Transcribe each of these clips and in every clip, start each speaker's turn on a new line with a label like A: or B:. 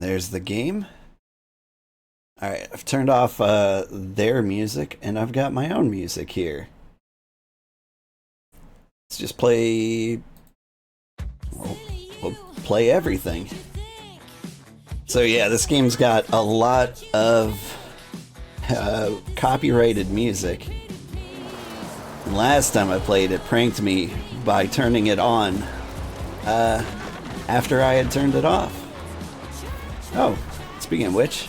A: There's the game. Alright, I've turned off their music, and I've got my own music here. Let's just play... we'll play everything. So yeah, this game's got a lot of copyrighted music. And last time I played it, pranked me by turning it on after I had turned it off. Oh, speaking of which,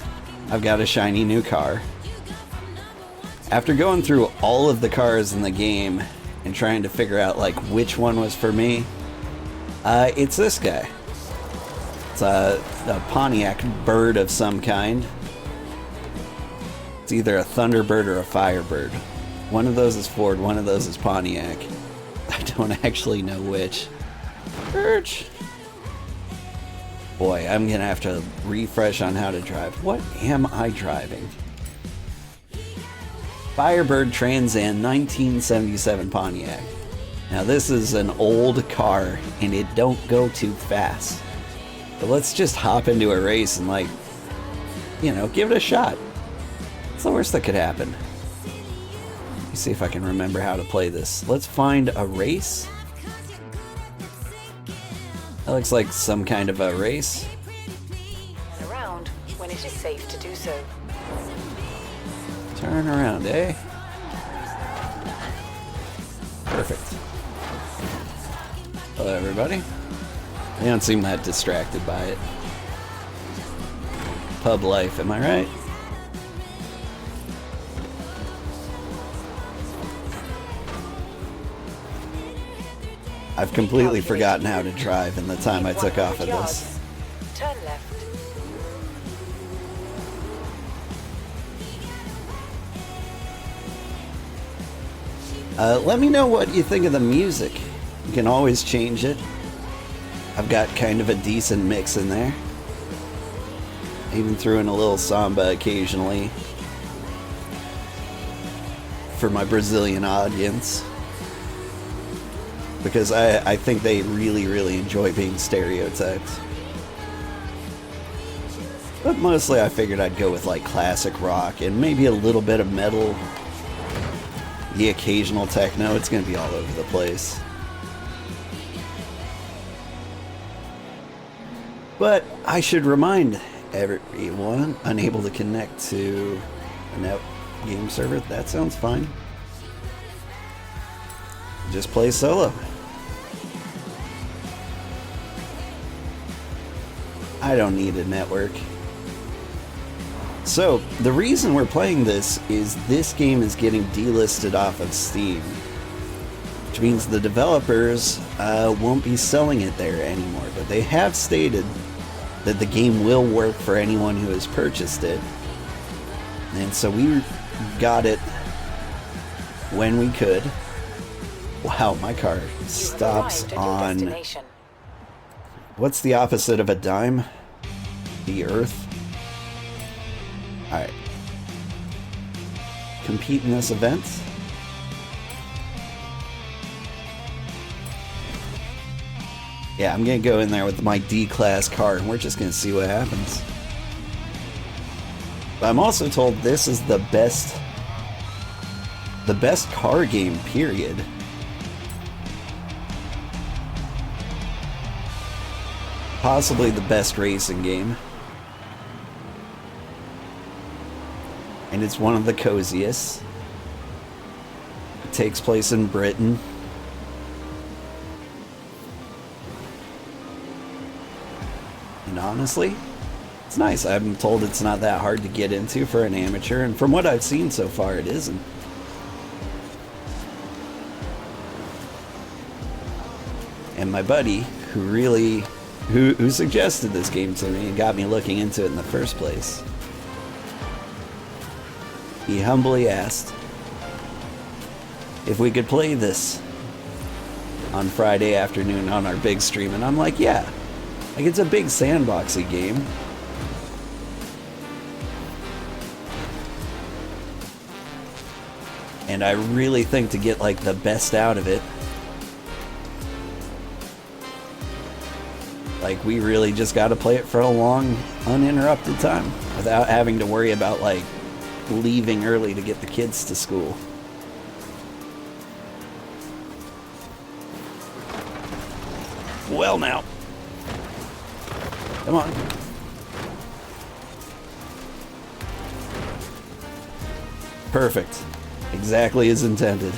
A: I've got a shiny new car. After going through all of the cars in the game and trying to figure out like which one was for me, it's this guy. It's a Pontiac bird of some kind. It's either a Thunderbird or a Firebird. One of those is Ford, one of those is Pontiac. I don't actually know which. Birch. Boy, I'm gonna have to refresh on how to drive. What am I driving? Firebird Trans Am 1977 Pontiac. Now this is an old car and it don't go too fast. But let's just hop into a race and like, you know, give it a shot. What's the worst that could happen? Let me see if I can remember how to play this. Let's find a race. That looks like some kind of a race.
B: Turn around when it is safe to do so.
A: Turn around, eh? Perfect. Hello, everybody. They don't seem that distracted by it. Pub life, am I right? I've completely forgotten how to drive in the time I took off of this.
B: Turn left.
A: Let me know what you think of the music. You can always change it. I've got kind of a decent mix in there. I even threw in a little samba occasionally for my Brazilian audience. Because I think they really enjoy being stereotyped. But mostly I figured I'd go with like classic rock and maybe a little bit of metal. The occasional techno, it's gonna be all over the place. But I should remind everyone unable to connect to a net game server, that sounds fine. Just play solo. I don't need a network. So, the reason we're playing this is this game is getting delisted off of Steam. Which means the developers won't be selling it there anymore. But they have stated that the game will work for anyone who has purchased it. And so we got it when we could. Wow, my car stops on... What's the opposite of a dime? The Earth. Alright. Compete in this event. Yeah, I'm gonna go in there with my D-class car and we're just gonna see what happens. But I'm also told this is the best car game, period. Possibly the best racing game. And it's one of the coziest. It takes place in Britain. And honestly, it's nice. I'm told it's not that hard to get into for an amateur, and from what I've seen so far, it isn't. And my buddy, who suggested this game to me and got me looking into it in the first place, he humbly asked if we could play this on Friday afternoon on our big stream, and I'm like, yeah. Like, it's a big sandboxy game. And I really think to get, like, the best out of it, Like, we really just got to play it for a long, uninterrupted time without having to worry about, like, leaving early to get the kids to school. Well, now. Come on. Perfect. Exactly as intended.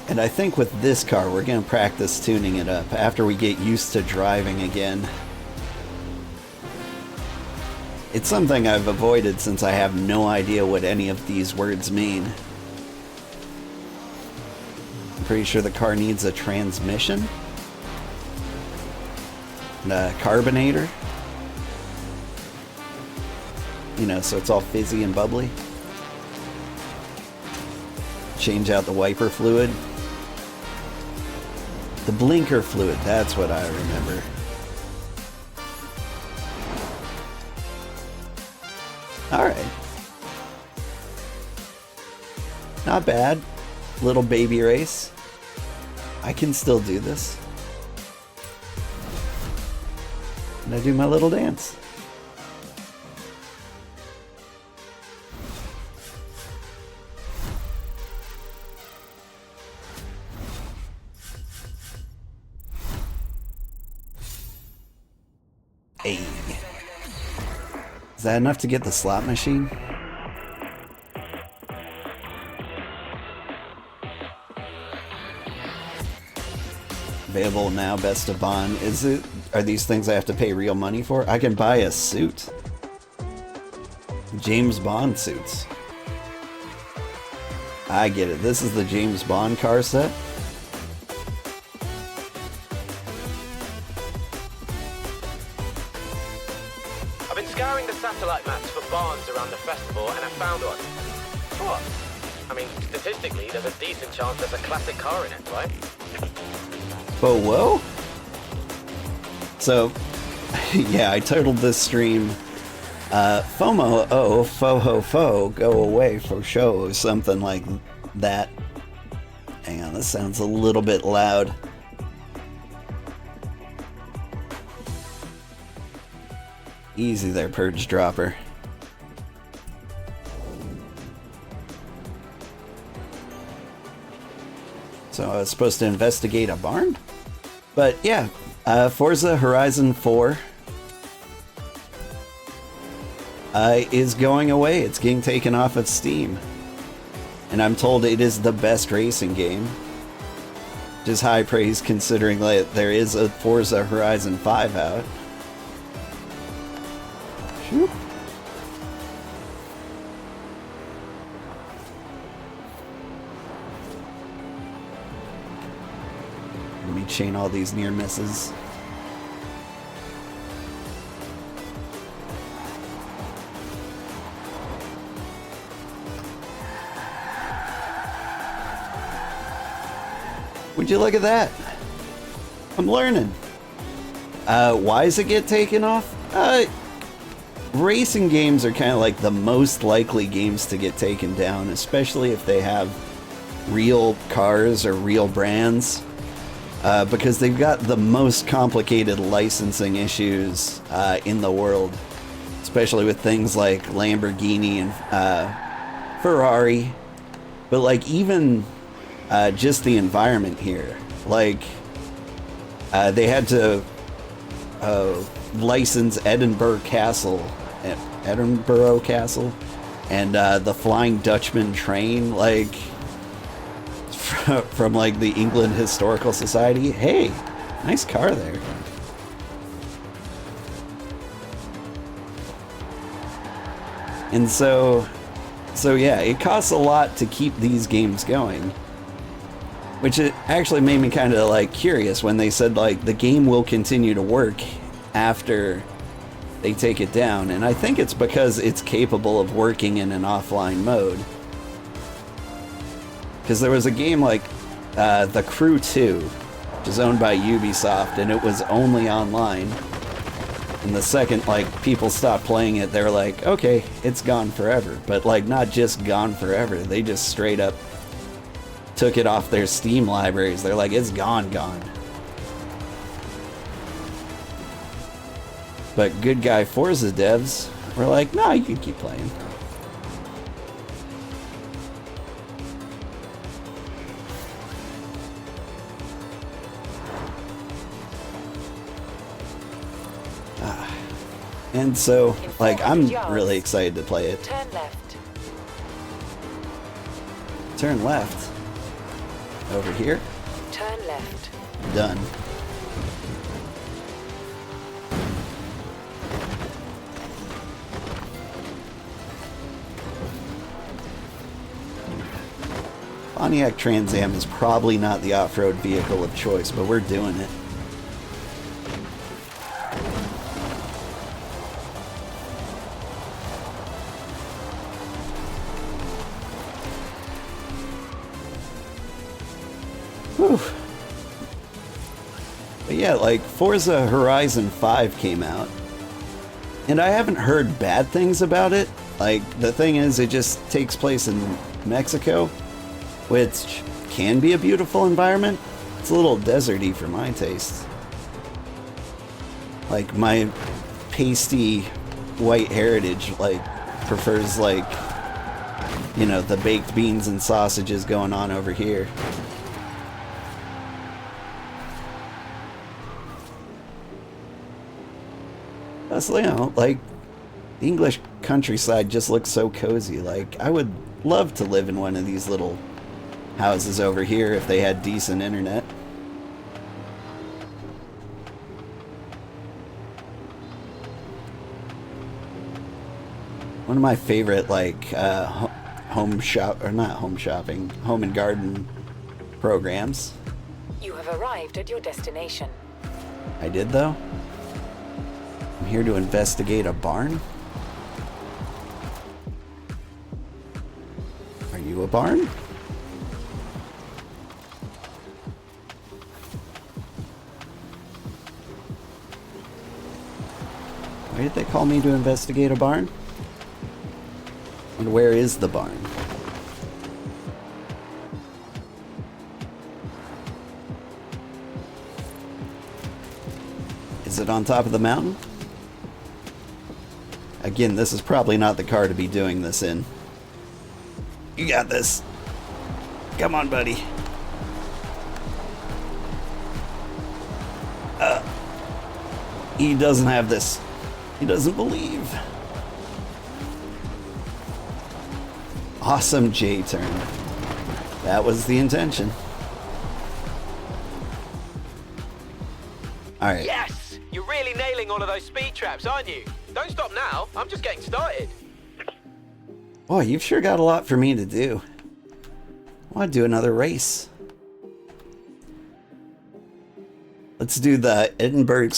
A: And I think with this car, we're going to practice tuning it up after we get used to driving again. It's something I've avoided since I have no idea what any of these words mean. I'm pretty sure the car needs a transmission and a carbonator. You know, so it's all fizzy and bubbly. Change out the wiper fluid. The blinker fluid, that's what I remember. Alright. Not bad. Little baby race. I can still do this. And I do my little dance. Hey. Is that enough to get the slot machine? Available now, best of Bond. Are these things I have to pay real money for? I can buy a suit. James Bond suits. I get it. This is the James Bond car set.
C: I've been scouring the satellite maps for barns around the festival and I found one. What? I mean, statistically, there's a decent chance there's a classic car in it, right?
A: FOHO? So, yeah, I titled this stream FOMO, FOHO, FO, go away for show, something like that. Hang on, this sounds a little bit loud. Easy there, Purge Dropper. So I was supposed to investigate a barn? But yeah, Forza Horizon 4 is going away. It's getting taken off of Steam. And I'm told it is the best racing game. Which is high praise considering that there is a Forza Horizon 5 out. Shoot. Let me chain all these near misses. Would you look at that? I'm learning. Why does it get taken off? Racing games are kind of like the most likely games to get taken down, especially if they have real cars or real brands, because they've got the most complicated licensing issues in the world, especially with things like Lamborghini and Ferrari, but like even just the environment here, like they had to license Edinburgh Castle, and the Flying Dutchman train, like from like the England Historical Society. Hey, nice car there. And so yeah, it costs a lot to keep these games going, which it actually made me kind of like curious when they said like the game will continue to work after they take it down, and I think it's because it's capable of working in an offline mode. Because there was a game like The Crew 2 which is owned by Ubisoft, and it was only online. And the second, like, people stopped playing it, they were like, okay, it's gone forever. But, like, not just gone forever, they just straight up took it off their Steam libraries. They're like, it's gone. But good guy Forza devs were like, nah, you can keep playing. And so, like, I'm really excited to play it.
B: Turn left.
A: Turn left. Over here.
B: Turn left.
A: Done. Pontiac Trans Am is probably not the off-road vehicle of choice, but we're doing it. Whew. But yeah, like, Forza Horizon 5 came out, and I haven't heard bad things about it. Like, the thing is, it just takes place in Mexico, which can be a beautiful environment. It's a little deserty for my taste. Like, my pasty white heritage, like, prefers, like, you know, the baked beans and sausages going on over here. That's, you know, like, the English countryside just looks so cozy. Like, I would love to live in one of these little houses over here if they had decent internet. One of my favorite, like, home and garden programs.
B: You have arrived at your destination.
A: I did, though? I'm here to investigate a barn? Are you a barn? Why did they call me to investigate a barn? And where is the barn? Is it on top of the mountain? Again, this is probably not the car to be doing this in. You got this. Come on, buddy. He doesn't have this. He doesn't believe. Awesome J-turn. That was the intention. Alright.
C: Yes! You're really nailing all of those speed traps, aren't you? Don't stop now. I'm just getting started.
A: Boy, you've sure got a lot for me to do. I want to do another race. Let's do the Edinburgh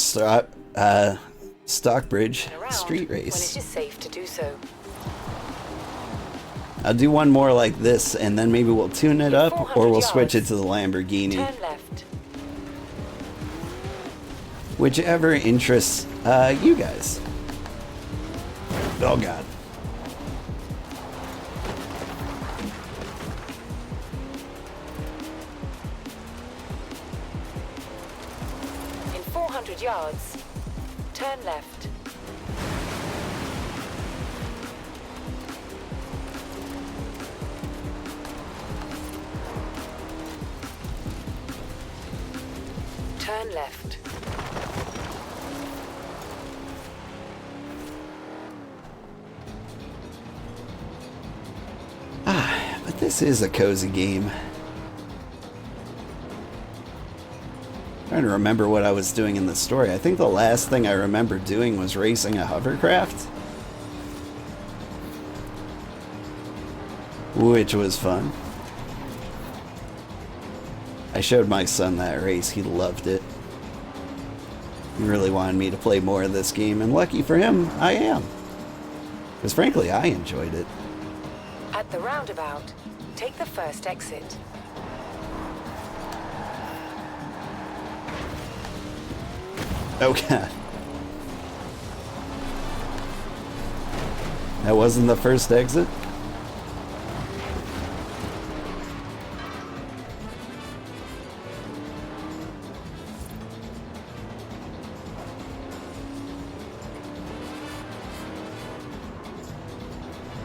A: Stockbridge street race.
B: When it is safe to do so.
A: I'll do one more like this, and then maybe we'll tune it up, or we'll switch it to the Lamborghini.
B: Turn left.
A: Whichever interests you guys. Oh God.
B: In 400 yards, turn left. Turn left.
A: But this is a cozy game. I'm trying to remember what I was doing in the story. I think the last thing I remember doing was racing a hovercraft, which was fun. I showed my son that race. He loved it. He really wanted me to play more of this game, and lucky for him, I am. Because frankly, I enjoyed it.
B: At the roundabout, take the first exit.
A: Oh god. That wasn't the first exit?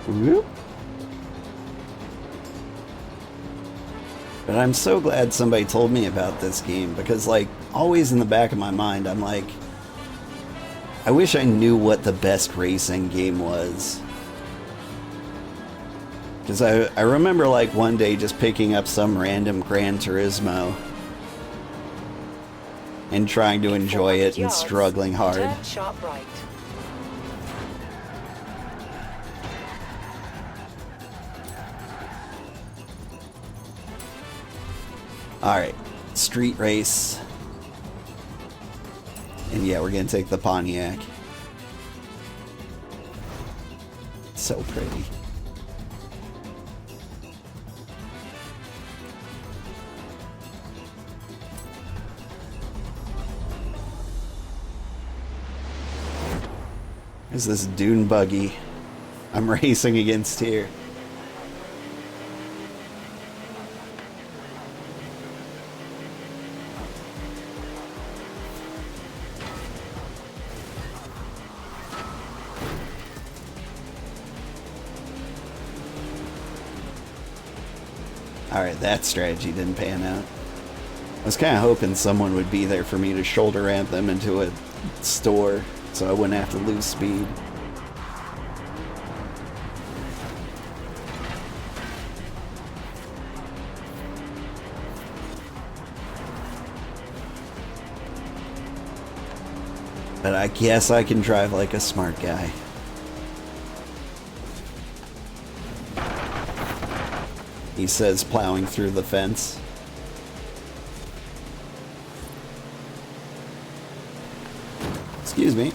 A: Whoop. But I'm so glad somebody told me about this game because, like, always in the back of my mind, I'm like, I wish I knew what the best racing game was. Because I remember, like, one day just picking up some random Gran Turismo and trying to enjoy it and struggling hard.
B: Turn sharp right.
A: Alright, street race. And yeah, we're gonna take the Pontiac. So pretty. There's this dune buggy I'm racing against here. Alright, that strategy didn't pan out. I was kind of hoping someone would be there for me to shoulder ramp them into a store so I wouldn't have to lose speed. But I guess I can drive like a smart guy. He says, plowing through the fence. Excuse me.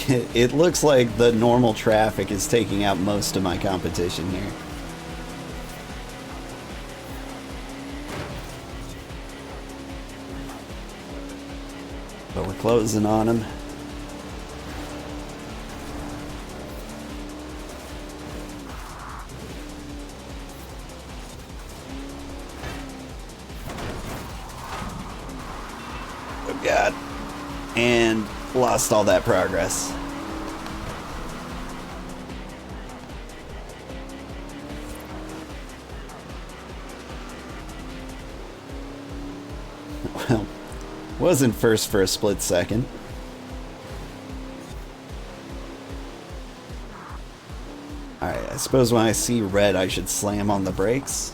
A: It looks like the normal traffic is taking out most of my competition here. But we're closing on him. Oh god. And lost all that progress. Well, wasn't first for a split second. Alright, I suppose when I see red I should slam on the brakes.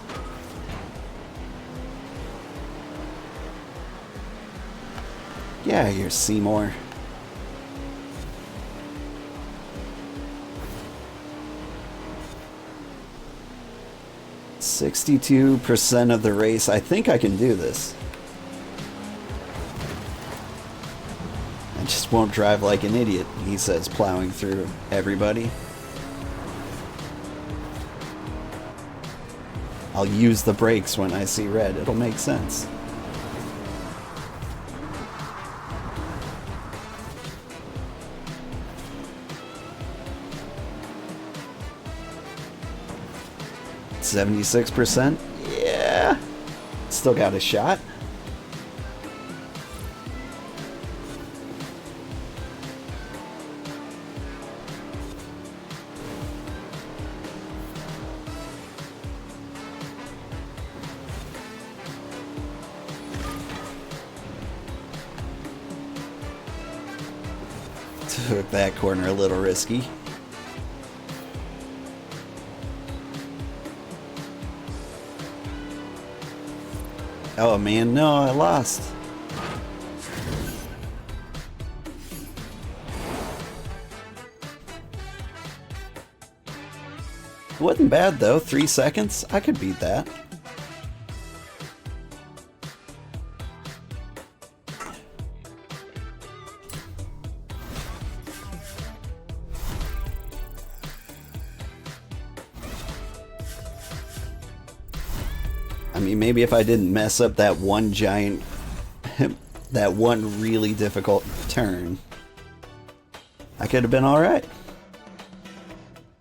A: Yeah, you're Seymour. %62% of the race. I think I can do this. I just won't drive like an idiot, he says, plowing through everybody. I'll use the brakes when I see red. It'll make sense. %76%? Yeah. Still got a shot. Took that corner a little risky. Oh man, no, I lost. It wasn't bad though, 3 seconds. I could beat that. I mean, maybe if I didn't mess up that one giant, that one really difficult turn, I could have been alright.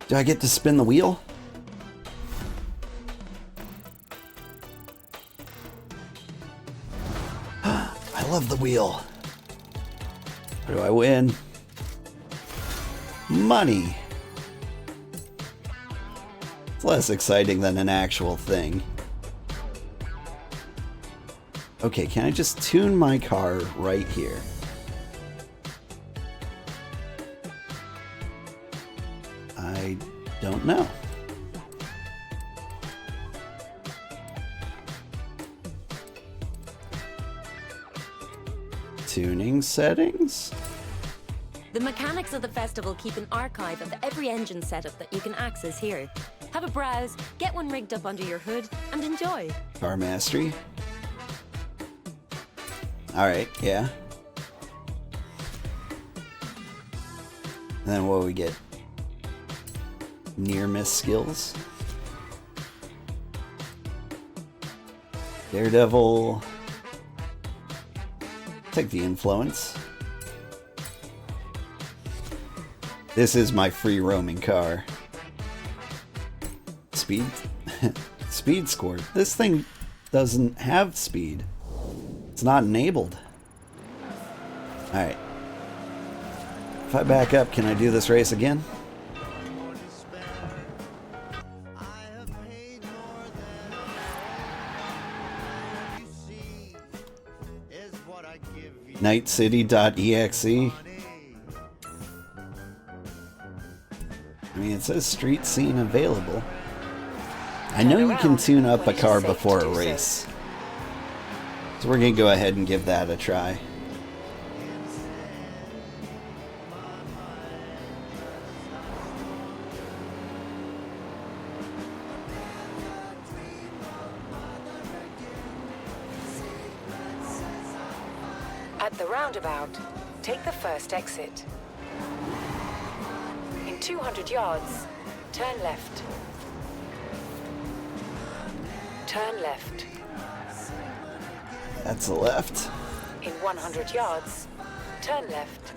A: Do I get to spin the wheel? I love the wheel. What do I win? Money. It's less exciting than an actual thing. Okay, can I just tune my car right here? I don't know. Tuning settings?
D: The mechanics of the festival keep an archive of every engine setup that you can access here. Have a browse, get one rigged up under your hood, and enjoy.
A: Car mastery? Alright, yeah. And then what do we get? Near miss skills? Daredevil. Take the influence. This is my free roaming car. Speed? Speed score. This thing doesn't have speed. It's not enabled. Alright. If I back up, can I do this race again? Nightcity.exe. I mean, it says street scene available. I know you can tune up a car before a race. So we're gonna go ahead and give that a try.
B: At the roundabout, take the first exit. In 200 yards, turn left. Turn left.
A: That's a left.
B: In 100 yards, turn left.